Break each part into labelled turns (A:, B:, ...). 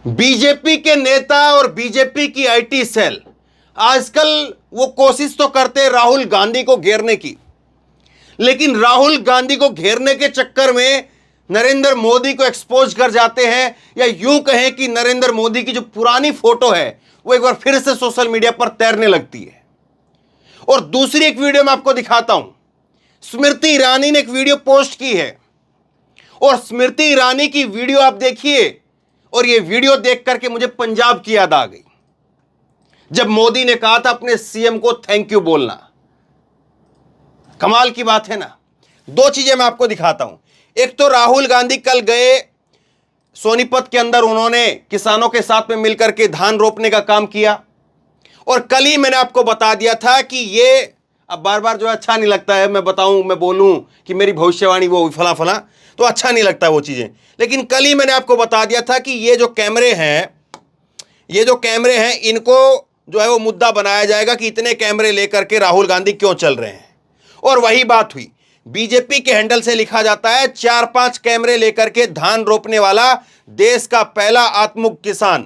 A: BJP के नेता और बीजेपी की आईटी सेल आजकल वो कोशिश तो करते हैं राहुल गांधी को घेरने की, लेकिन राहुल गांधी को घेरने के चक्कर में नरेंद्र मोदी को एक्सपोज कर जाते हैं, या यूं कहें कि नरेंद्र मोदी की जो पुरानी फोटो है वो एक बार फिर से सोशल मीडिया पर तैरने लगती है। और दूसरी एक वीडियो मैं आपको दिखाता हूं, स्मृति ईरानी ने एक वीडियो पोस्ट की है, और स्मृति ईरानी की वीडियो आप देखिए, और ये वीडियो देख करके मुझे पंजाब की याद आ गई, जब मोदी ने कहा था अपने सीएम को थैंक यू बोलना। कमाल की बात है ना। दो चीजें मैं आपको दिखाता हूं। एक तो राहुल गांधी कल गए सोनीपत के अंदर, उन्होंने किसानों के साथ में मिलकर के धान रोपने का काम किया, और कल ही मैंने आपको बता दिया था कि ये अब बार बार जो है अच्छा नहीं लगता है, मैं बताऊं, मैं बोलूं कि मेरी भविष्यवाणी वो फला फला, तो अच्छा नहीं लगता है वो चीजें। लेकिन कल ही मैंने आपको बता दिया था कि ये जो कैमरे हैं इनको जो है वो मुद्दा बनाया जाएगा कि इतने कैमरे लेकर के राहुल गांधी क्यों चल रहे हैं। और वही बात हुई। बीजेपी के हैंडल से लिखा जाता है 4-5 कैमरे लेकर के धान रोपने वाला देश का पहला आत्ममुक्त किसान,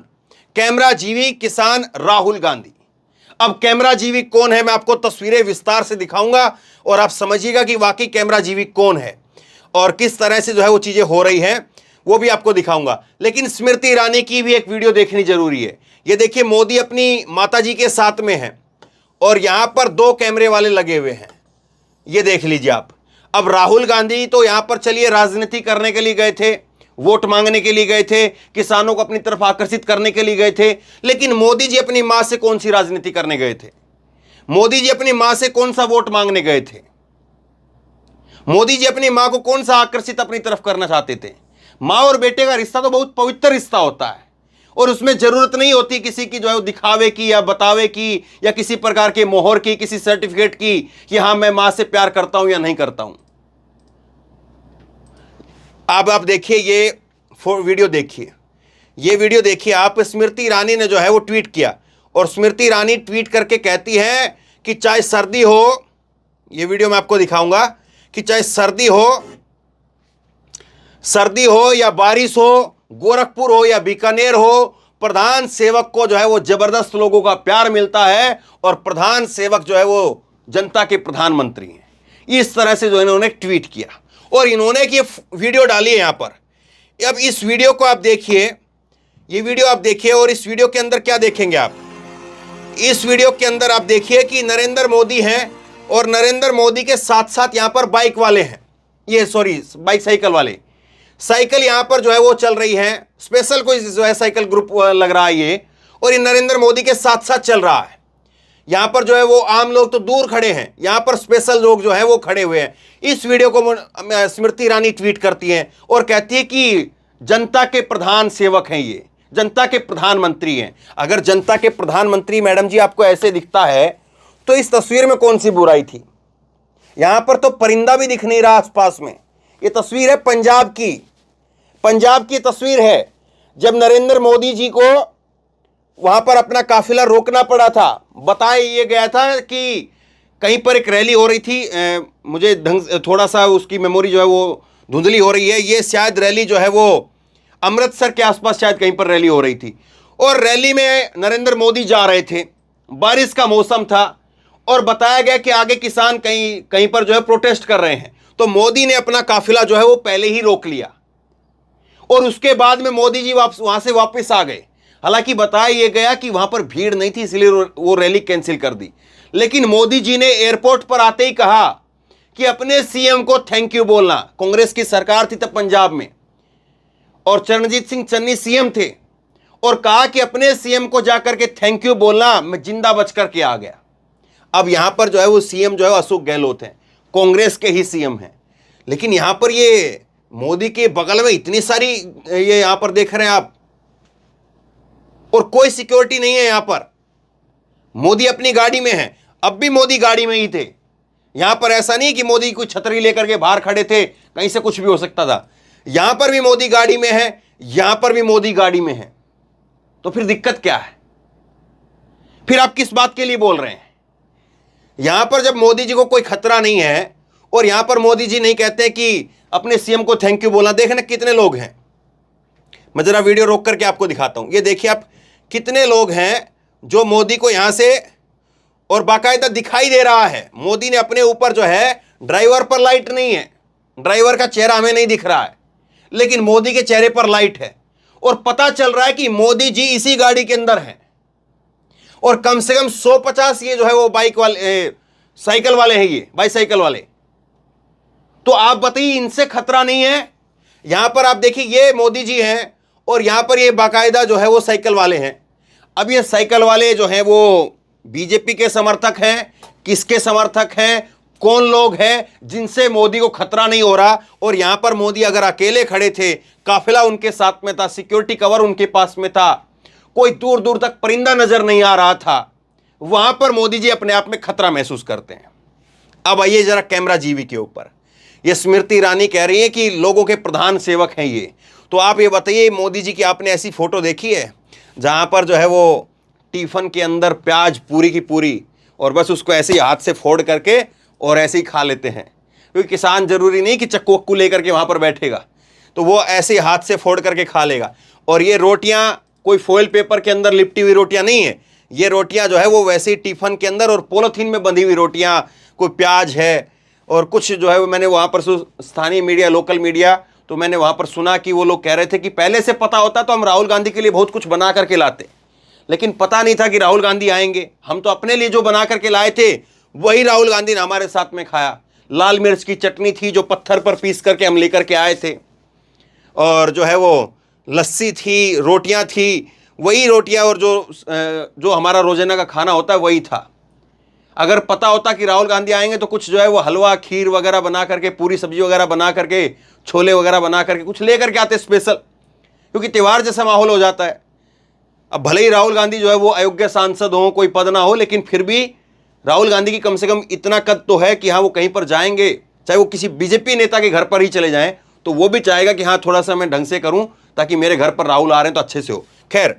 A: कैमरा जीवी किसान राहुल गांधी। अब कैमरा जीवी कौन है, मैं आपको तस्वीरें विस्तार से दिखाऊंगा और आप समझिएगा कि वाकई कैमरा जीवी कौन है और किस तरह से जो है वो चीजें हो रही हैं, वो भी आपको दिखाऊंगा। लेकिन स्मृति ईरानी की भी एक वीडियो देखनी जरूरी है। ये देखिए, मोदी अपनी माताजी के साथ में है और यहां पर 2 कैमरे वाले लगे हुए हैं, ये देख लीजिए आप। अब राहुल गांधी तो यहां पर चलिए राजनीति करने के लिए गए थे, वोट मांगने के लिए गए थे, किसानों को अपनी तरफ आकर्षित करने के लिए गए थे, लेकिन मोदी जी अपनी मां से कौन सी राजनीति करने गए थे? मोदी जी अपनी मां से कौन सा वोट मांगने गए थे? मोदी जी अपनी मां को कौन सा आकर्षित अपनी तरफ करना चाहते थे? मां और बेटे का रिश्ता तो बहुत पवित्र रिश्ता होता है, और उसमें जरूरत नहीं होती किसी की जो है दिखावे की या बतावे की या किसी प्रकार के मोहर की, किसी सर्टिफिकेट की कि हां मैं मां से प्यार करता हूं या नहीं करता हूं। अब आप देखिए, ये वीडियो देखिए, ये वीडियो देखिए आप। स्मृति ईरानी ने जो है वो ट्वीट किया, और स्मृति ईरानी ट्वीट करके कहती है कि चाहे सर्दी हो, ये वीडियो मैं आपको दिखाऊंगा, कि चाहे सर्दी हो या बारिश हो, गोरखपुर हो या बीकानेर हो, प्रधान सेवक को जो है वो जबरदस्त लोगों का प्यार मिलता है, और प्रधान सेवक जो है वो जनता के प्रधानमंत्री हैं। इस तरह से जो इन्होंने ट्वीट किया, और इन्होंने एक ये वीडियो डाली है यहां पर। अब इस वीडियो को आप देखिए, ये वीडियो आप देखिए, और इस वीडियो के अंदर क्या देखेंगे आप? इस वीडियो के अंदर आप देखिए कि नरेंद्र मोदी हैं, और नरेंद्र मोदी के साथ साथ यहां पर बाइक वाले हैं, ये सॉरी बाइक साइकिल वाले, साइकिल यहां पर जो है वो चल रही है, स्पेशल कोई जो है साइकिल ग्रुप लग रहा है ये, और ये नरेंद्र मोदी के साथ साथ चल रहा है। यहां पर जो है वो आम लोग तो दूर खड़े हैं, यहां पर स्पेशल लोग जो है वो खड़े हुए हैं। इस वीडियो को स्मृति ईरानी ट्वीट करती हैं और कहती है कि जनता के प्रधान सेवक हैं, ये जनता के प्रधानमंत्री हैं। अगर जनता के प्रधानमंत्री मैडम जी आपको ऐसे दिखता है तो इस तस्वीर में कौन सी बुराई थी? यहां पर तो परिंदा भी दिख नहीं रहा आसपास में। ये तस्वीर है पंजाब की तस्वीर है, जब नरेंद्र मोदी जी को वहां पर अपना काफिला रोकना पड़ा था। बताया ये गया था कि कहीं पर एक रैली हो रही थी, मुझे थोड़ा सा उसकी मेमोरी जो है वो धुंधली हो रही है। ये शायद रैली जो है वो अमृतसर के आसपास शायद कहीं पर रैली हो रही थी, और रैली में नरेंद्र मोदी जा रहे थे, बारिश का मौसम था, और बताया गया कि आगे किसान कहीं कहीं पर जो है प्रोटेस्ट कर रहे हैं, तो मोदी ने अपना काफिला जो है वो पहले ही रोक लिया, और उसके बाद में मोदी जी वहां से वापस आ गए। हालांकि बताया यह गया कि वहां पर भीड़ नहीं थी, इसलिए वो रैली कैंसिल कर दी। लेकिन मोदी जी ने एयरपोर्ट पर आते ही कहा कि अपने सीएम को थैंक यू बोलना। कांग्रेस की सरकार थी तब पंजाब में, और चरणजीत सिंह चन्नी सीएम थे, और कहा कि अपने सीएम को जाकर के थैंक यू बोलना, मैं जिंदा बच करके आ गया। अब यहां पर जो है वो सीएम जो है अशोक गहलोत हैं, कांग्रेस के ही सीएम हैं। लेकिन यहां पर ये मोदी के बगल में इतनी सारी ये यहां पर देख रहे हैं आप, और कोई सिक्योरिटी नहीं है यहां पर। मोदी अपनी गाड़ी में है, अब भी मोदी गाड़ी में ही थे। यहां पर ऐसा नहीं कि मोदी कोई छतरी लेकर के बाहर खड़े थे, कहीं से कुछ भी हो सकता था। यहां पर भी मोदी गाड़ी में है, यहां पर भी मोदी गाड़ी में है। तो फिर दिक्कत क्या है? फिर आप किस बात के लिए बोल रहे हैं? यहां पर जब मोदी जी को कोई खतरा नहीं है, और यहां पर मोदी जी नहीं कहते कि अपने सीएम को थैंक यू बोलना। देखना कितने लोग हैं, मैं जरा वीडियो रोक करके आपको दिखाता हूं। ये देखिए आप, कितने लोग हैं जो मोदी को यहां से, और बाकायदा दिखाई दे रहा है मोदी ने अपने ऊपर जो है, ड्राइवर पर लाइट नहीं है, ड्राइवर का चेहरा हमें नहीं दिख रहा है, लेकिन मोदी के चेहरे पर लाइट है, और पता चल रहा है कि मोदी जी इसी गाड़ी के अंदर हैं। और कम से कम 150 ये जो है वो बाइक वाले, साइकिल वाले हैं, ये बाइसाइकिल वाले। तो आप बताइए, इनसे खतरा नहीं है? यहां पर आप देखिए, ये मोदी जी हैं, और यहां पर ये बाकायदा जो है वो साइकिल वाले हैं। अब ये साइकिल वाले जो हैं वो बीजेपी के समर्थक हैं, किसके समर्थक हैं, कौन लोग हैं जिनसे मोदी को खतरा नहीं हो रहा? और यहां पर मोदी अगर अकेले खड़े थे, काफिला उनके साथ में था, सिक्योरिटी कवर उनके पास में था, कोई दूर दूर तक परिंदा नजर नहीं आ रहा था, वहां पर मोदी जी अपने आप में खतरा महसूस करते हैं। अब आइए जरा कैमरा जीवी के ऊपर। ये स्मृति ईरानी कह रही है कि लोगों के प्रधान सेवक हैं ये। तो आप ये बताइए, मोदी जी की आपने ऐसी फोटो देखी है जहां पर जो है वो टिफिन के अंदर प्याज पूरी की पूरी, और बस उसको ऐसे ही हाथ से फोड़ करके और ऐसे ही खा लेते हैं? क्योंकि किसान जरूरी नहीं कि चक्कू वक्कू लेकर के वहां पर बैठेगा, तो वो ऐसे ही हाथ से फोड़ करके खा लेगा। और ये रोटियां कोई फॉइल पेपर के अंदर लिपटी हुई रोटियां नहीं है, ये रोटियां जो है वो वैसे ही टिफिन के अंदर और पॉलिथीन में बंधी हुई रोटियां, कोई प्याज है और कुछ जो है वो, मैंने वहां पर स्थानीय मीडिया, लोकल मीडिया, तो मैंने वहां पर सुना कि वो लोग कह रहे थे कि पहले से पता होता तो हम राहुल गांधी के लिए बहुत कुछ बना करके लाते, लेकिन पता नहीं था कि राहुल गांधी आएंगे। हम तो अपने लिए जो बना करके लाए थे वही राहुल गांधी ने हमारे साथ में खाया। लाल मिर्च की चटनी थी जो पत्थर पर पीस करके हम लेकर के आए थे, और जो है वो लस्सी थी, रोटियां थी, वही रोटियां, और जो हमारा रोजाना का खाना होता है वही था। अगर पता होता कि राहुल गांधी आएंगे तो कुछ जो है वो हलवा, खीर वगैरह बना करके, पूरी सब्जी वगैरह बना करके, छोले वगैरह बना करके कुछ ले करके आते स्पेशल, क्योंकि त्यौहार जैसा माहौल हो जाता है। अब भले ही राहुल गांधी जो है वो अयोग्य सांसद हो, कोई पद ना हो, लेकिन फिर भी राहुल गांधी की कम से कम इतना कद तो है कि हाँ वो कहीं पर जाएंगे, चाहे वो किसी बीजेपी नेता के घर पर ही चले जाएं, तो वो भी चाहेगा कि हाँ थोड़ा सा मैं ढंग से करूं ताकि मेरे घर पर राहुल आ रहे हैं तो अच्छे से हो। खैर,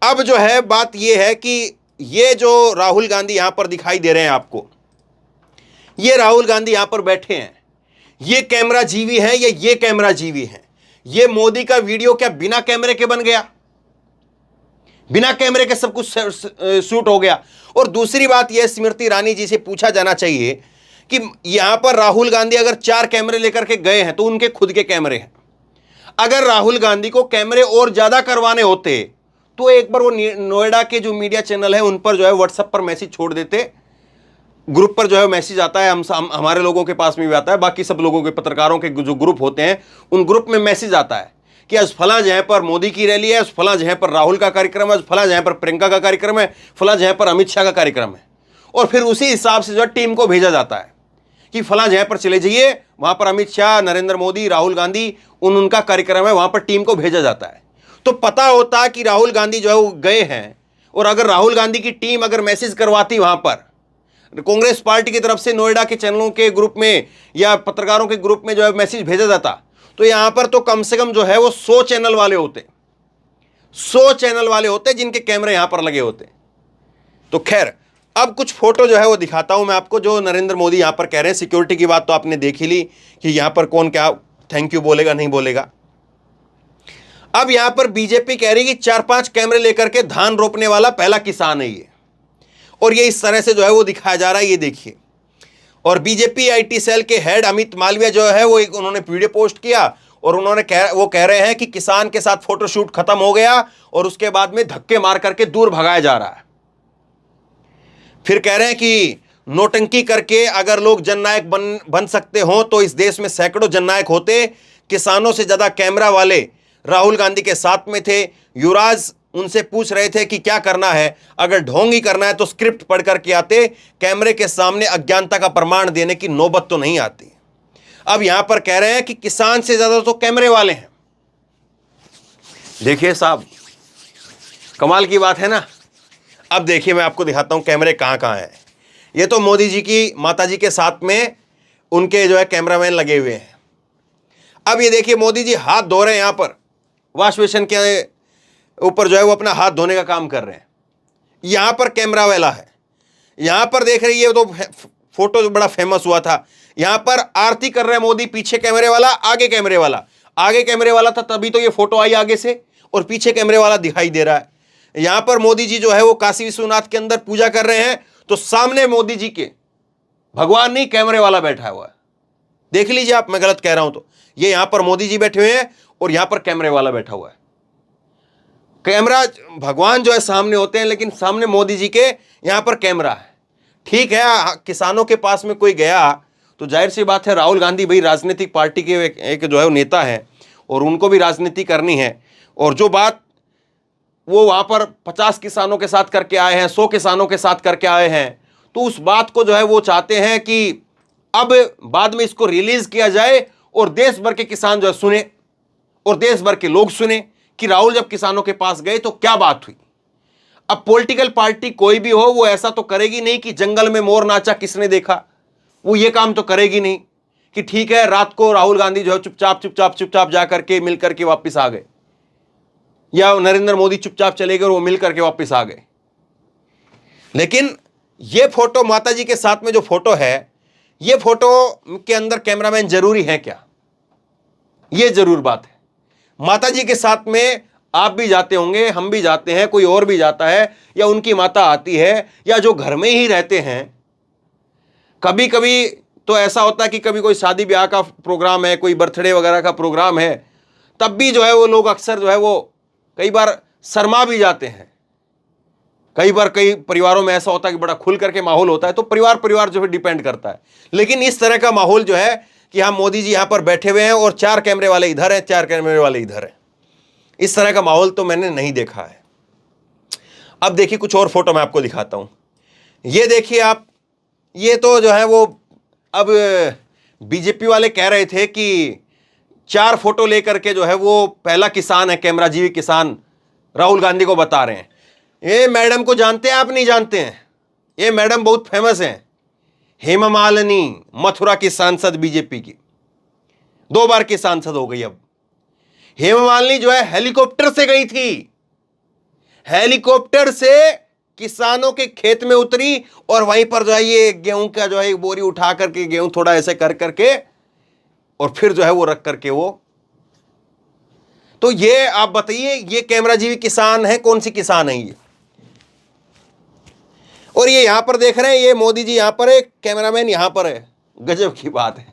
A: अब जो है बात ये है कि ये जो राहुल गांधी यहां पर दिखाई दे रहे हैं आपको, ये राहुल गांधी यहां पर बैठे हैं, ये कैमरा जीवी है या ये कैमरा जीवी है? ये मोदी का वीडियो क्या बिना कैमरे के बन गया? बिना कैमरे के सब कुछ शूट हो गया। और दूसरी बात यह, स्मृति ईरानी जी से पूछा जाना चाहिए कि यहां पर राहुल गांधी अगर 4 कैमरे लेकर के गए हैं तो उनके खुद के कैमरे हैं। अगर राहुल गांधी को कैमरे और ज्यादा करवाने होते तो एक बार वो नोएडा के जो मीडिया चैनल है उन पर जो है व्हाट्सएप पर मैसेज छोड़ देते, ग्रुप पर जो है मैसेज आता है, हमारे लोगों के पास में भी आता है, बाकी सब लोगों के, पत्रकारों के जो ग्रुप होते हैं उन ग्रुप में मैसेज आता है कि आज फला जगह पर मोदी की रैली है, आज फला जगह पर राहुल का कार्यक्रम है, आज फला जगह पर प्रियंका का कार्यक्रम है, फला जगह पर अमित शाह का कार्यक्रम है। और फिर उसी हिसाब से जो है टीम को भेजा जाता है कि फला जगह पर चले जाइए, वहां पर अमित शाह, नरेंद्र मोदी, राहुल गांधी, उनका कार्यक्रम है, वहां पर टीम को भेजा जाता है। तो पता होता कि राहुल गांधी जो है वो गए हैं, और अगर राहुल गांधी की टीम अगर मैसेज करवाती वहां पर कांग्रेस पार्टी की तरफ से नोएडा के चैनलों के ग्रुप में या पत्रकारों के ग्रुप में जो है मैसेज भेजा जाता, तो यहां पर तो कम से कम जो है वो 100 चैनल वाले होते, 100 चैनल वाले होते जिनके कैमरे यहां पर लगे होते। तो खैर, अब कुछ फोटो जो है वो दिखाता हूं मैं आपको, जो नरेंद्र मोदी यहां पर कह रहे हैं। सिक्योरिटी की बात तो आपने देख ही ली कि यहां पर कौन क्या थैंक यू बोलेगा, नहीं बोलेगा। अब यहां पर बीजेपी कह रही है कि 4-5 कैमरे लेकर के धान रोपने वाला पहला किसान है ये, और ये इस तरह से जो है वो दिखाया जा रहा है, ये देखिए। और बीजेपी आईटी सेल के हेड अमित मालवीय जो है वो एक उन्होंने वीडियो पोस्ट किया, और उन्होंने वो कह रहे हैं कि किसान के साथ फोटोशूट खत्म हो गया और उसके बाद में धक्के मार करके दूर भगाया जा रहा है। फिर कह रहे हैं कि नोटंकी करके अगर लोग जननायक बन सकते हो तो इस देश में सैकड़ों जननायक होते। किसानों से ज्यादा कैमरा वाले राहुल गांधी के साथ में थे। युवराज उनसे पूछ रहे थे कि क्या करना है, अगर ढोंग ही करना है तो स्क्रिप्ट पढ़ करके आते, कैमरे के सामने अज्ञानता का प्रमाण देने की नौबत तो नहीं आती। अब यहां पर कह रहे हैं कि किसान से ज्यादा तो कैमरे वाले हैं। देखिए साहब, कमाल की बात है ना। अब देखिए मैं आपको दिखाता हूं कैमरे कहां कहां हैं। ये तो मोदी जी की माता जी के साथ में उनके जो है कैमरामैन लगे हुए हैं। अब ये देखिए मोदी जी हाथ धो रहे हैं, यहां पर वॉश बेसिन के ऊपर जो है वो अपना हाथ धोने का काम कर रहे हैं। यहां पर कैमरा वाला है, यहां पर देख रही है, तो फोटो बड़ा फेमस हुआ था। यहां पर आरती कर रहे हैं मोदी, पीछे कैमरे वाला, आगे कैमरे वाला। आगे कैमरे वाला था तभी तो ये फोटो आई आगे से, और पीछे कैमरे वाला दिखाई दे रहा है। यहां पर मोदी जी जो है वो काशी विश्वनाथ के अंदर पूजा कर रहे हैं, तो सामने मोदी जी के भगवान नहीं, कैमरे वाला बैठा हुआ है। देख लीजिए आप, मैं गलत कह रहा हूं तो। ये यहां पर मोदी जी बैठे हुए हैं और यहां पर कैमरे वाला बैठा हुआ है। कैमरा, भगवान जो है सामने होते हैं, लेकिन सामने मोदी जी के यहां पर कैमरा है। ठीक है, किसानों के पास में कोई गया तो जाहिर सी बात है, राहुल गांधी भाई राजनीतिक पार्टी के एक जो है वो नेता है और उनको भी राजनीति करनी है। और जो बात वो वहां पर 50 किसानों के साथ करके आए हैं, 100 किसानों के साथ करके आए हैं, तो उस बात को जो है वो चाहते हैं कि अब बाद में इसको रिलीज किया जाए और देश भर के किसान जो है सुने और देश भर के लोग सुने कि राहुल जब किसानों के पास गए तो क्या बात हुई। अब पॉलिटिकल पार्टी कोई भी हो, वो ऐसा तो करेगी नहीं कि जंगल में मोर नाचा किसने देखा, वो ये काम तो करेगी नहीं कि ठीक है रात को राहुल गांधी जो है चुपचाप जा करके मिल करके वापस आ गए, या नरेंद्र मोदी चुपचाप चले गए और वो मिल करके वापस आ गए। लेकिन ये फोटो माता जी के साथ में जो फोटो है, ये फोटो के अंदर कैमरामैन जरूरी है क्या? ये जरूर बात है। माता जी के साथ में आप भी जाते होंगे, हम भी जाते हैं, कोई और भी जाता है, या उनकी माता आती है, या जो घर में ही रहते हैं। कभी कभी तो ऐसा होता है कि कभी कोई शादी ब्याह का प्रोग्राम है, कोई बर्थडे वगैरह का प्रोग्राम है, तब भी जो है वो लोग अक्सर जो है वो कई बार शर्मा भी जाते हैं। कई बार कई परिवारों में ऐसा होता है कि बड़ा खुल करके माहौल होता है, तो परिवार जो है डिपेंड करता है। लेकिन इस तरह का माहौल जो है कि हाँ मोदी जी यहां पर बैठे हुए हैं और 4 कैमरे वाले इधर हैं, 4 कैमरे वाले इधर हैं, इस तरह का माहौल तो मैंने नहीं देखा है। अब देखिए कुछ और फोटो मैं आपको दिखाता हूं। ये देखिए आप, ये तो जो है वो अब बीजेपी वाले कह रहे थे कि 4 फोटो लेकर के जो है वो पहला किसान है, कैमरा जीवी किसान, राहुल गांधी को बता रहे हैं। ये मैडम को जानते हैं आप? नहीं जानते हैं? ये मैडम बहुत फेमस हैं, हेमा मालिनी, मथुरा की सांसद बीजेपी की, 2 बार की सांसद हो गई। अब हेमा मालिनी जो है हेलीकॉप्टर से गई थी, हेलीकॉप्टर से किसानों के खेत में उतरी और वहीं पर जो है ये गेहूं का जो है एक बोरी उठा करके, गेहूं थोड़ा ऐसे कर करके और फिर जो है वो रख करके वो, तो ये आप बताइए ये कैमरा जीवी किसान है? कौन सी किसान है ये? और ये यहां पर देख रहे हैं, ये मोदी जी यहां पर है, कैमरामैन यहां पर है। गजब की बात है।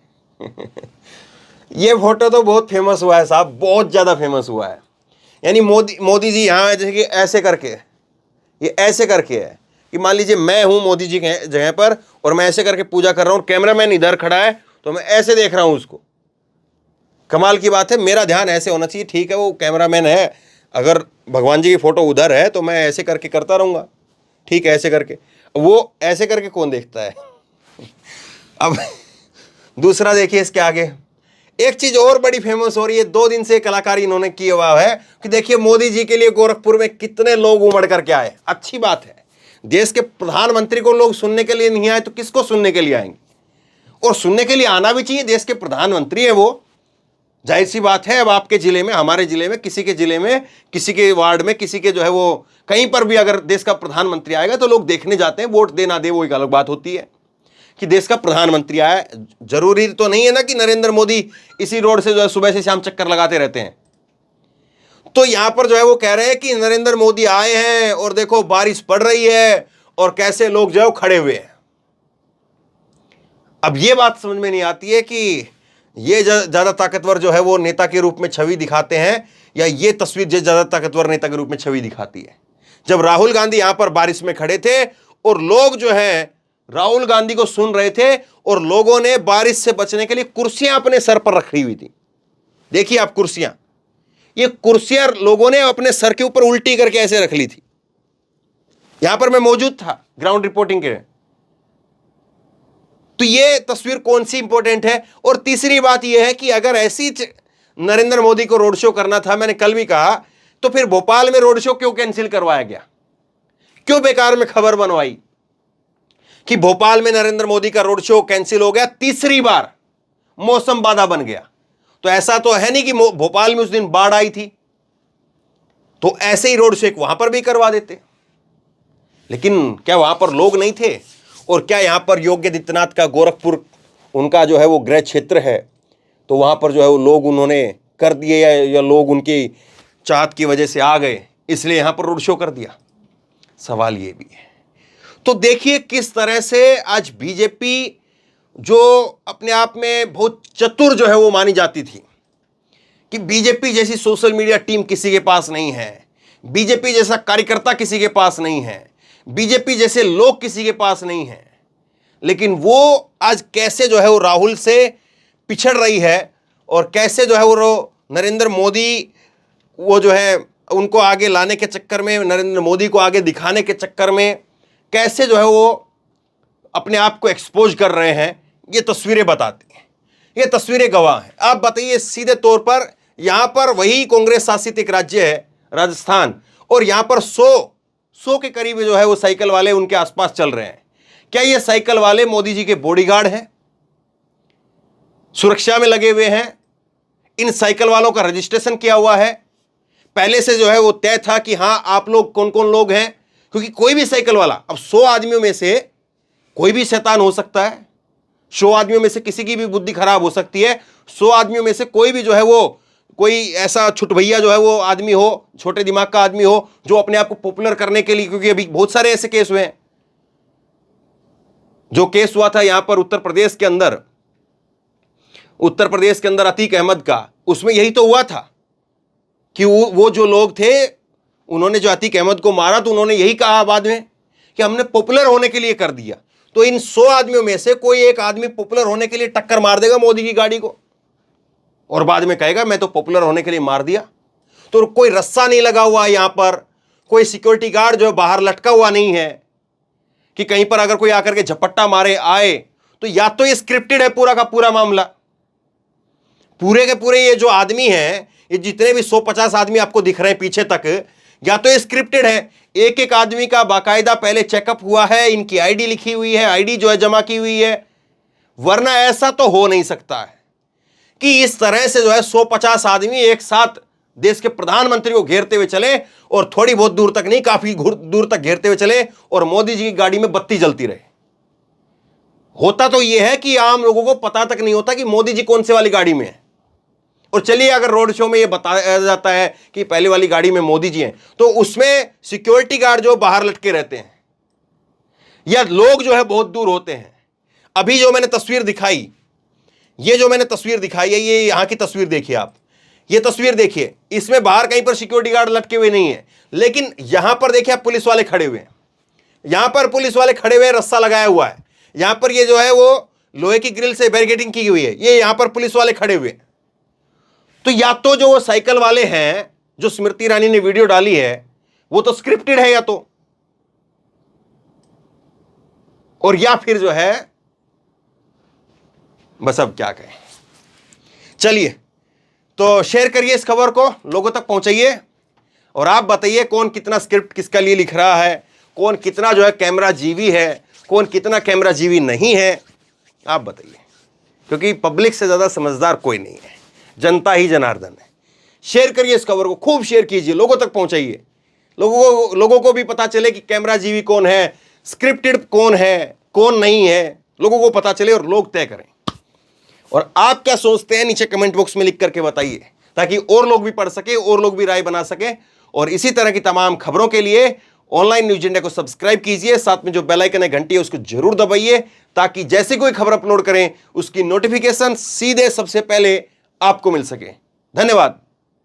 A: ये फोटो तो बहुत फेमस हुआ है साहब, बहुत ज्यादा फेमस हुआ है। यानी मोदी जी यहां जैसे कि ऐसे करके, ये ऐसे करके है कि मान लीजिए मैं हूं मोदी जी के जगह पर और मैं ऐसे करके पूजा कर रहा हूं, कैमरामैन इधर खड़ा है तो मैं ऐसे देख रहा हूं उसको। कमाल की बात है, मेरा ध्यान ऐसे होना चाहिए। ठीक है वो कैमरामैन है, अगर भगवान जी की फोटो उधर है तो मैं ऐसे करके करता रहूंगा, ठीक है ऐसे करके। वो ऐसे करके कौन देखता है? अब दूसरा देखिए इसके आगे, एक चीज और बड़ी फेमस हो रही है, 2 दिन से कलाकारी इन्होंने की हुआ है कि देखिए मोदी जी के लिए गोरखपुर में कितने लोग उमड़ करके आए। अच्छी बात है, देश के प्रधानमंत्री को लोग सुनने के लिए नहीं आए तो किसको सुनने के लिए आएंगे? और सुनने के लिए आना भी चाहिए, देश के प्रधानमंत्री है वो, जाहिर सी बात है। अब आपके जिले में, हमारे जिले में, किसी के जिले में, किसी के वार्ड में, किसी के जो है वो कहीं पर भी अगर देश का प्रधानमंत्री आएगा तो लोग देखने जाते हैं। वोट देना दे वो एक अलग बात होती है कि देश का प्रधानमंत्री आया। जरूरी तो नहीं है ना कि नरेंद्र मोदी इसी रोड से जो है सुबह से शाम चक्कर लगाते रहते हैं। तो यहां पर जो है वो कह रहे हैं कि नरेंद्र मोदी आए हैं और देखो बारिश पड़ रही है और कैसे लोग जो है वो खड़े हुए हैं। अब ये बात समझ में नहीं आती है कि ये ज्यादा ताकतवर जो है वो नेता के रूप में छवि दिखाते हैं, या ये तस्वीर जो ज्यादा ताकतवर नेता के रूप में छवि दिखाती है। जब राहुल गांधी यहां पर बारिश में खड़े थे और लोग जो है राहुल गांधी को सुन रहे थे और लोगों ने बारिश से बचने के लिए कुर्सियां अपने सर पर रखी हुई थी। देखिए आप कुर्सियां, ये कुर्सियां लोगों ने अपने सर के ऊपर उल्टी करके ऐसे रख ली थी। यहां पर मैं मौजूद था ग्राउंड रिपोर्टिंग के। तो ये तस्वीर कौन सी इंपॉर्टेंट है? और तीसरी बात यह है कि अगर ऐसी नरेंद्र मोदी को रोड शो करना था, मैंने कल भी कहा, तो फिर भोपाल में रोड शो क्यों कैंसिल करवाया गया? क्यों बेकार में खबर बनवाई कि भोपाल में नरेंद्र मोदी का रोड शो कैंसिल हो गया? तीसरी बार मौसम बाधा बन गया। तो ऐसा तो है नहीं कि भोपाल में उस दिन बाढ़ आई थी, तो ऐसे ही रोड शो वहां पर भी करवा देते। लेकिन क्या वहां पर लोग नहीं थे? और क्या यहां पर योगी आदित्यनाथ का गोरखपुर उनका जो है वो गृह क्षेत्र है, तो वहां पर जो है वो लोग उन्होंने कर दिए, या लोग उनकी चाहत की वजह से आ गए, इसलिए यहां पर रोड शो कर दिया? सवाल ये भी है। तो देखिए किस तरह से आज बीजेपी, जो अपने आप में बहुत चतुर जो है वो मानी जाती थी, कि बीजेपी जैसी सोशल मीडिया टीम किसी के पास नहीं है, बीजेपी जैसा कार्यकर्ता किसी के पास नहीं है, बीजेपी जैसे लोग किसी के पास नहीं है, लेकिन वो आज कैसे जो है वो राहुल से पिछड़ रही है, और कैसे जो है वो नरेंद्र मोदी, वो जो है उनको आगे लाने के चक्कर में, नरेंद्र मोदी को आगे दिखाने के चक्कर में कैसे जो है वो अपने आप को एक्सपोज कर रहे हैं, ये तस्वीरें बताती हैं, ये तस्वीरें गवाह हैं। आप बताइए सीधे तौर पर, यहां पर वही कांग्रेस शासित एक राज्य है राजस्थान, और यहां पर 100 के करीब जो है वो साइकिल वाले उनके आसपास चल रहे हैं। क्या ये साइकिल वाले मोदी जी के बॉडीगार्ड हैं, सुरक्षा में लगे हुए हैं? इन साइकिल वालों का रजिस्ट्रेशन किया हुआ है? पहले से जो है वो तय था कि हां आप लोग कौन कौन लोग हैं? क्योंकि कोई भी साइकिल वाला, अब 100 आदमियों में से कोई भी शैतान हो सकता है, 100 आदमियों में से किसी की भी बुद्धि खराब हो सकती है, 100 आदमियों में से कोई भी जो है वो कोई ऐसा छुटभैया जो है वो आदमी हो, छोटे दिमाग का आदमी हो, जो अपने आप को पॉपुलर करने के लिए, क्योंकि अभी बहुत सारे ऐसे केस हुए हैं। जो केस हुआ था यहां पर उत्तर प्रदेश के अंदर अतीक अहमद का, उसमें यही तो हुआ था कि वो जो लोग थे, उन्होंने जो अतीक अहमद को मारा, तो उन्होंने यही कहा बाद में कि हमने पॉपुलर होने के लिए कर दिया। तो इन 100 आदमियों में से कोई एक आदमी पॉपुलर होने के लिए टक्कर मार देगा मोदी की गाड़ी को, और बाद में कहेगा मैं तो पॉपुलर होने के लिए मार दिया। तो कोई रस्सा नहीं लगा हुआ यहां पर, कोई सिक्योरिटी गार्ड जो बाहर लटका हुआ नहीं है कि कहीं पर अगर कोई आकर के झपट्टा मारे आए। तो या तो ये स्क्रिप्टेड है पूरा का पूरा मामला, पूरे के पूरे ये जो आदमी हैं, ये जितने भी 150 आदमी आपको दिख रहे हैं पीछे तक, या तो ये स्क्रिप्टेड है, एक एक आदमी का बाकायदा पहले चेकअप हुआ है, इनकी आईडी लिखी हुई है, आईडी जो है जमा की हुई है, वरना ऐसा तो हो नहीं सकता है कि इस तरह से जो है 150 आदमी एक साथ देश के प्रधानमंत्री को घेरते हुए चले, और थोड़ी बहुत दूर तक नहीं, काफी दूर तक घेरते हुए चले, और मोदी जी की गाड़ी में बत्ती जलती रहे। होता तो यह है कि आम लोगों को पता तक नहीं होता कि मोदी जी कौन से वाली गाड़ी में है। और चलिए अगर रोड शो में यह बताया जाता है कि पहले वाली गाड़ी में मोदी जी हैं, तो उसमें सिक्योरिटी गार्ड जो बाहर लटके रहते हैं, या लोग जो है बहुत दूर होते हैं। अभी जो मैंने तस्वीर दिखाई, ये जो मैंने तस्वीर दिखाई है, ये यहां की तस्वीर देखिए आप, ये तस्वीर देखिए, इसमें बाहर कहीं पर सिक्योरिटी गार्ड लटके हुए नहीं है, लेकिन यहां पर देखिए आप पुलिस वाले खड़े हुए हैं, यहां पर पुलिस वाले खड़े हुए, रस्सा लगाया हुआ है, यहां पर ये जो है वो लोहे की ग्रिल से बैरिकेडिंग की हुई है, ये यहां पर पुलिस वाले खड़े हुए हैं। तो या तो जो वो साइकिल वाले हैं, जो स्मृति ईरानी ने वीडियो डाली है, वो तो स्क्रिप्टेड है, या तो, और या फिर जो है बस अब क्या कहें। चलिए, तो शेयर करिए इस खबर को, लोगों तक पहुंचाइए, और आप बताइए कौन कितना स्क्रिप्ट किसका लिए लिख रहा है, कौन कितना जो है कैमरा जीवी है, कौन कितना कैमरा जीवी नहीं है, आप बताइए, क्योंकि पब्लिक से ज्यादा समझदार कोई नहीं है, जनता ही जनार्दन है। शेयर करिए इस खबर को, खूब शेयर कीजिए, लोगों तक पहुंचाइए, लोगों को भी पता चले कि कैमरा जीवी कौन है, स्क्रिप्टेड कौन है, कौन नहीं है, लोगों को पता चले और लोग तय करें। और आप क्या सोचते हैं नीचे कमेंट बॉक्स में लिख करके बताइए, ताकि और लोग भी पढ़ सके, और लोग भी राय बना सके। और इसी तरह की तमाम खबरों के लिए ऑनलाइन न्यूज इंडिया को सब्सक्राइब कीजिए, साथ में जो बेल आइकन है, घंटी है, उसको जरूर दबाइए, ताकि जैसे कोई खबर अपलोड करें उसकी नोटिफिकेशन सीधे सबसे पहले आपको मिल सके। धन्यवाद।